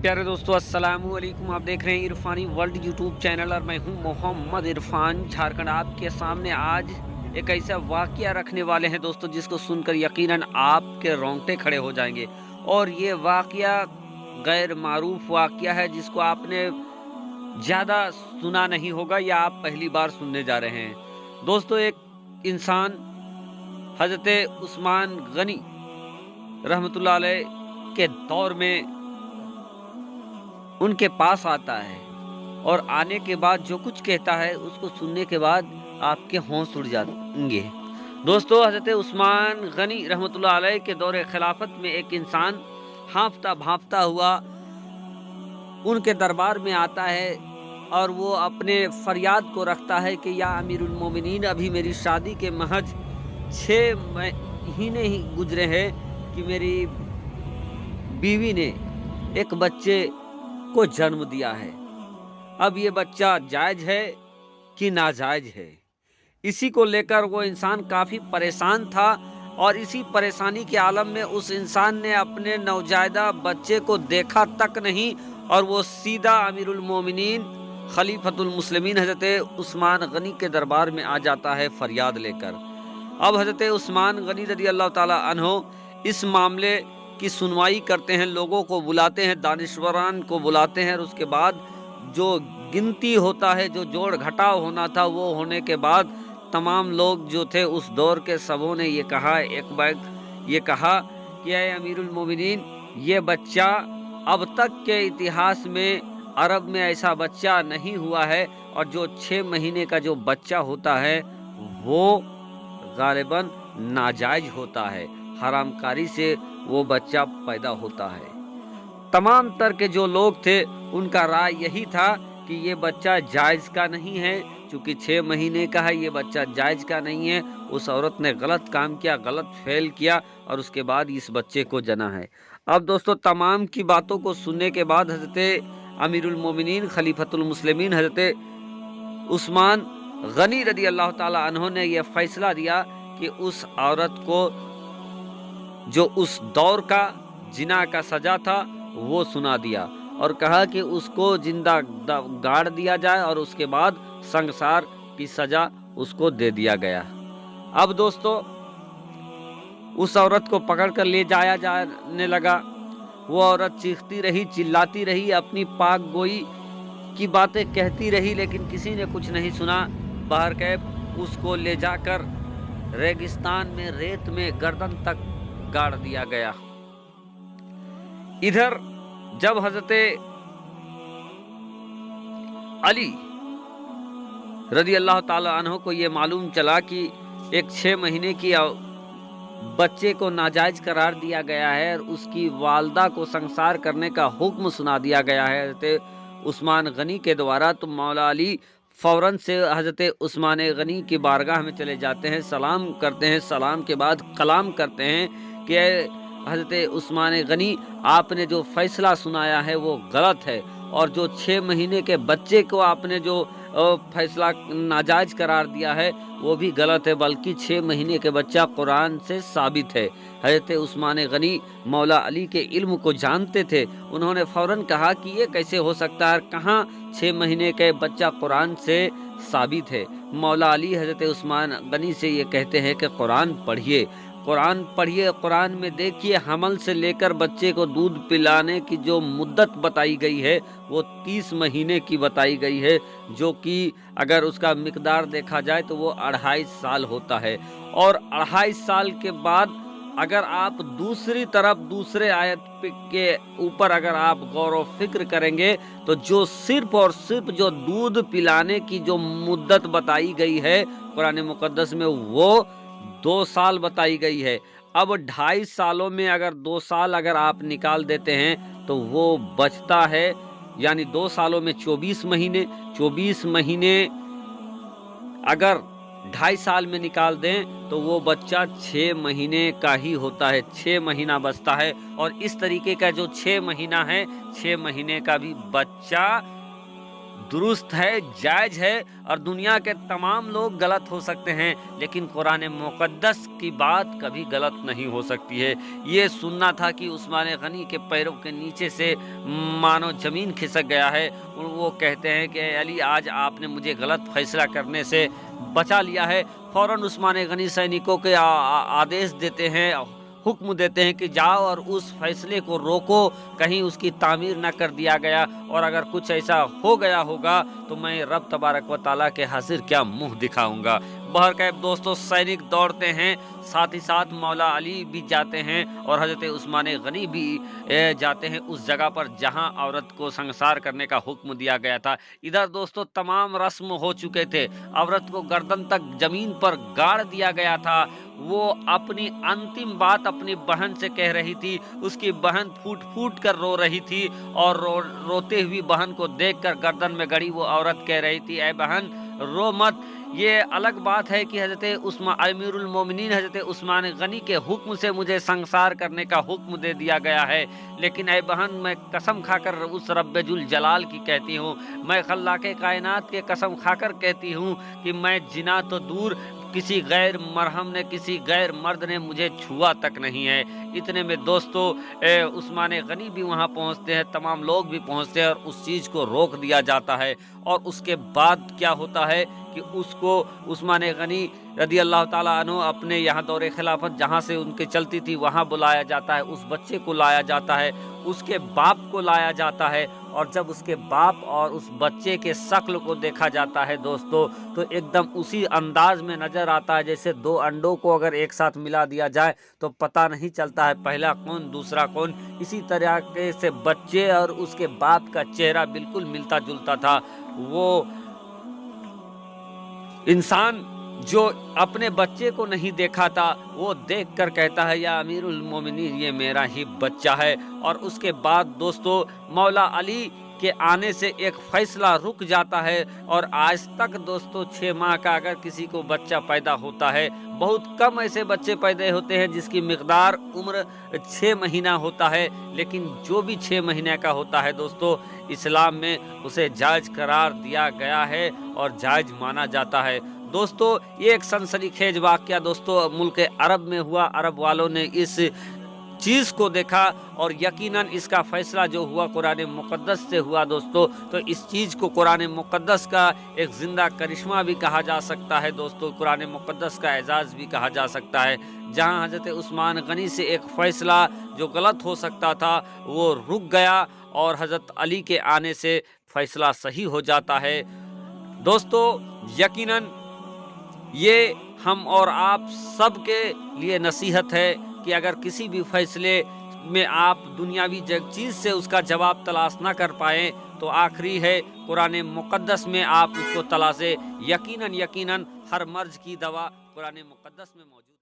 प्यारे दोस्तों अस्सलाम वालेकुम। आप देख रहे हैं इरफानी वर्ल्ड यूट्यूब चैनल और मैं हूं मोहम्मद इरफान झारखंड। आपके सामने आज एक ऐसा वाकया रखने वाले हैं दोस्तों जिसको सुनकर यकीनन आपके रोंगटे खड़े हो जाएंगे। और ये वाकया गैर मारूफ वाकया है जिसको आपने ज़्यादा सुना नहीं होगा या आप पहली बार सुनने जा रहे हैं। दोस्तों, एक इंसान हज़रत उस्मान गनी रहमतुल्लाह अलैह के दौर में उनके पास आता है और आने के बाद जो कुछ कहता है उसको सुनने के बाद आपके होश उड़ जाएंगे। दोस्तों, हज़रत उस्मान गनी रहमतुल्लाह अलैह के दौरे खिलाफत में एक इंसान हाँफता भाँफता हुआ उनके दरबार में आता है और वो अपने फरियाद को रखता है कि या अमीरुल मोमिनीन, अभी मेरी शादी के महज 6 महीने ही गुजरे हैं कि मेरी बीवी ने एक बच्चे को जन्म दिया है। अब ये बच्चा जायज़ है कि नाजायज़ है, इसी को लेकर वो इंसान काफ़ी परेशान था। और इसी परेशानी के आलम में उस इंसान ने अपने नवजायदा बच्चे को देखा तक नहीं और वो सीधा अमीरुल मोमिनीन खलीफतुल मुस्लिमीन हज़रत उस्मान गनी के दरबार में आ जाता है फरियाद लेकर। अब हज़रत उस्मान गनी रज़ी अल्लाह ताला अन्हो इस मामले की सुनवाई करते हैं, लोगों को बुलाते हैं, दानिश्वरान को बुलाते हैं और उसके बाद जो गिनती होता है, जो जोड़ घटाव होना था, वो होने के बाद तमाम लोग जो थे उस दौर के सबों ने ये कहा, एक बार ये कहा कि ऐ अमीरुल मोमिनीन, ये बच्चा अब तक के इतिहास में अरब में ऐसा बच्चा नहीं हुआ है और जो 6 महीने का जो बच्चा होता है वो गालिबन नाजायज होता है, हरामकारी से वो बच्चा पैदा होता है। तमाम तर के जो लोग थे उनका राय यही था कि ये बच्चा जायज़ का नहीं है, चूँकि 6 महीने का है, ये बच्चा जायज़ का नहीं है। उस औरत ने गलत काम किया, गलत फेल किया और उसके बाद इस बच्चे को जना है। अब दोस्तों, तमाम की बातों को सुनने के बाद हज़रत अमीरुल मोमिनीन खलीफतुल मुस्लिमीन हज़रत उस्मान गनी रज़ी अल्लाह ताला अन्हो ने यह फैसला दिया कि उस औरत को जो उस दौर का जिना का सजा था वो सुना दिया और कहा कि उसको जिंदा गाड़ दिया जाए और उसके बाद संसार की सजा उसको दे दिया गया। अब दोस्तों, उस औरत को पकड़कर ले जाया जाने लगा। वो औरत चीखती रही, चिल्लाती रही, अपनी पाक गोई की बातें कहती रही, लेकिन किसी ने कुछ नहीं सुना। बाहर कैब उसको ले जाकर रेगिस्तान में रेत में गर्दन तक गाड़ दिया गया। इधर जब हजरत अली रज़ी अल्लाह ताला अन्हो को ये मालूम चला कि एक 6 महीने की बच्चे को नाजायज करार दिया गया है और उसकी वालदा को संसार करने का हुक्म सुना दिया गया है हजरत उस्मान गनी के द्वारा, तो मौला अली फ़ौरन से हजरत उस्मान गनी की बारगाह में चले जाते हैं, सलाम करते हैं, सलाम के बाद कलाम करते हैं कि हजरत उस्मान गनी, आपने जो फैसला सुनाया है वो गलत है और जो 6 महीने के बच्चे को आपने जो फैसला नाजायज करार दिया है वो भी गलत है, बल्कि 6 महीने के बच्चा कुरान से साबित है। हजरत उस्मान गनी मौला अली के इल्म को जानते थे। उन्होंने फ़ौरन कहा कि ये कैसे हो सकता है, कहाँ 6 महीने के बच्चा कुरान से साबित है। मौला अली हजरत उस्मान गनी से ये कहते हैं कि कुरान पढ़िए, कुरान पढ़िए, कुरान में देखिए हमल से लेकर बच्चे को दूध पिलाने की जो मुद्दत बताई गई है वो 30 महीने की बताई गई है, जो कि अगर उसका मिकदार देखा जाए तो वो 2.5 साल होता है। और 2.5 साल के बाद अगर आप दूसरी तरफ दूसरे आयत के ऊपर अगर आप गौर व फिक्र करेंगे तो जो सिर्फ और सिर्फ जो दूध पिलाने की जो मुद्दत बताई गई है कुरान मुकद्दस में वो 2 साल बताई गई है। अब 2.5 सालों में अगर 2 साल अगर आप निकाल देते हैं तो वो बचता है, यानी 2 सालों में 24 महीने, 24 महीने अगर 2.5 साल में निकाल दें तो वो बच्चा 6 महीने का ही होता है, 6 महीना बचता है। और इस तरीके का जो 6 महीना है, 6 महीने का भी बच्चा दुरुस्त है, जायज़ है और दुनिया के तमाम लोग गलत हो सकते हैं, लेकिन कुरान मुक़द्दस की बात कभी गलत नहीं हो सकती है। ये सुनना था कि उस्मान गनी के पैरों के नीचे से मानो ज़मीन खिसक गया है। वो कहते हैं कि अली, आज आपने मुझे गलत फ़ैसला करने से बचा लिया है। फ़ौरन उस्मान गनी सैनिकों के आदेश देते हैं, हुक्म देते हैं कि जाओ और उस फैसले को रोको, कहीं उसकी तामीर न कर दिया गया, और अगर कुछ ऐसा हो गया होगा तो मैं रब तबारक व ताला के हाजिर क्या मुंह दिखाऊंगा। बहरकैफ दोस्तों, सैनिक दौड़ते हैं, साथ ही साथ मौला अली भी जाते हैं और हज़रत उस्मान गनी भी जाते हैं उस जगह पर जहां औरत को संसार करने का हुक्म दिया गया था। इधर दोस्तों तमाम रस्म हो चुके थे, औरत को गर्दन तक जमीन पर गाड़ दिया गया था। वो अपनी अंतिम बात अपनी बहन से कह रही थी, उसकी बहन फूट फूट कर रो रही थी और रोते हुई बहन को देखकर गर्दन में गड़ी वो औरत कह रही थी, ऐ बहन रो मत। ये अलग बात है कि हज़रत अमीरुल मोमिनीन हज़रत उस्मान गनी के हुक्म से मुझे संसार करने का हुक्म दे दिया गया है, लेकिन ऐ बहन, मैं कसम खाकर उस रब्बुल जलाल की कहती हूँ, मैं खल्लाके कायनात के कसम खाकर कहती हूँ कि मैं जिना तो दूर, किसी गैर मरहम ने, किसी गैर मर्द ने मुझे छुआ तक नहीं है। इतने में दोस्तों उस्मान गनी भी वहाँ पहुँचते हैं, तमाम लोग भी पहुँचते हैं और उस चीज़ को रोक दिया जाता है। और उसके बाद क्या होता है कि उसको उस्मान गनी रदी अल्लाह ताला अन्हु अपने यहाँ दौरे खिलाफत जहाँ से उनके चलती थी वहाँ बुलाया जाता है, उस बच्चे को लाया जाता है, उसके बाप को लाया जाता है। और जब उसके बाप और उस बच्चे के शक्ल को देखा जाता है दोस्तों, तो एकदम उसी अंदाज में नज़र आता है जैसे दो अंडों को अगर एक साथ मिला दिया जाए तो पता नहीं चलता है पहला कौन दूसरा कौन। इसी तरीके से बच्चे और उसके बाप का चेहरा बिल्कुल मिलता जुलता था। वो इंसान जो अपने बच्चे को नहीं देखा था, वो देखकर कहता है, या अमीरुल मोमिनीन, ये मेरा ही बच्चा है। और उसके बाद दोस्तों मौला अली के आने से एक फैसला रुक जाता है। और आज तक दोस्तों 6 माह का अगर किसी को बच्चा पैदा होता है, बहुत कम ऐसे बच्चे पैदा होते हैं जिसकी मिकदार उम्र 6 महीना होता है, लेकिन जो भी 6 महीने का होता है दोस्तों, इस्लाम में उसे जायज़ करार दिया गया है और जायज़ माना जाता है। दोस्तों ये एक सनसनीखेज वाक़या दोस्तों मुल्क अरब में हुआ। अरब वालों ने इस चीज़ को देखा और यकीनन इसका फैसला जो हुआ कुरान मुक़द्दस से हुआ दोस्तों। तो इस चीज़ को कुरान मुक़द्दस का एक ज़िंदा करिश्मा भी कहा जा सकता है दोस्तों, कुरान मुक़द्दस का एजाज़ भी कहा जा सकता है। जहां हज़रत उस्मान गनी से एक फ़ैसला जो गलत हो सकता था वो रुक गया और हज़रत अली के आने से फ़ैसला सही हो जाता है। दोस्तों यकीनन ये हम और आप सबके लिए नसीहत है कि अगर किसी भी फैसले में आप दुनियावी चीज़ से उसका जवाब तलाश ना कर पाएँ तो आखिरी है कुरान मुक़द्दस में आप उसको तलाशें। यकीनन हर मर्ज़ की दवा कुरान मुक़द्दस में मौजूद।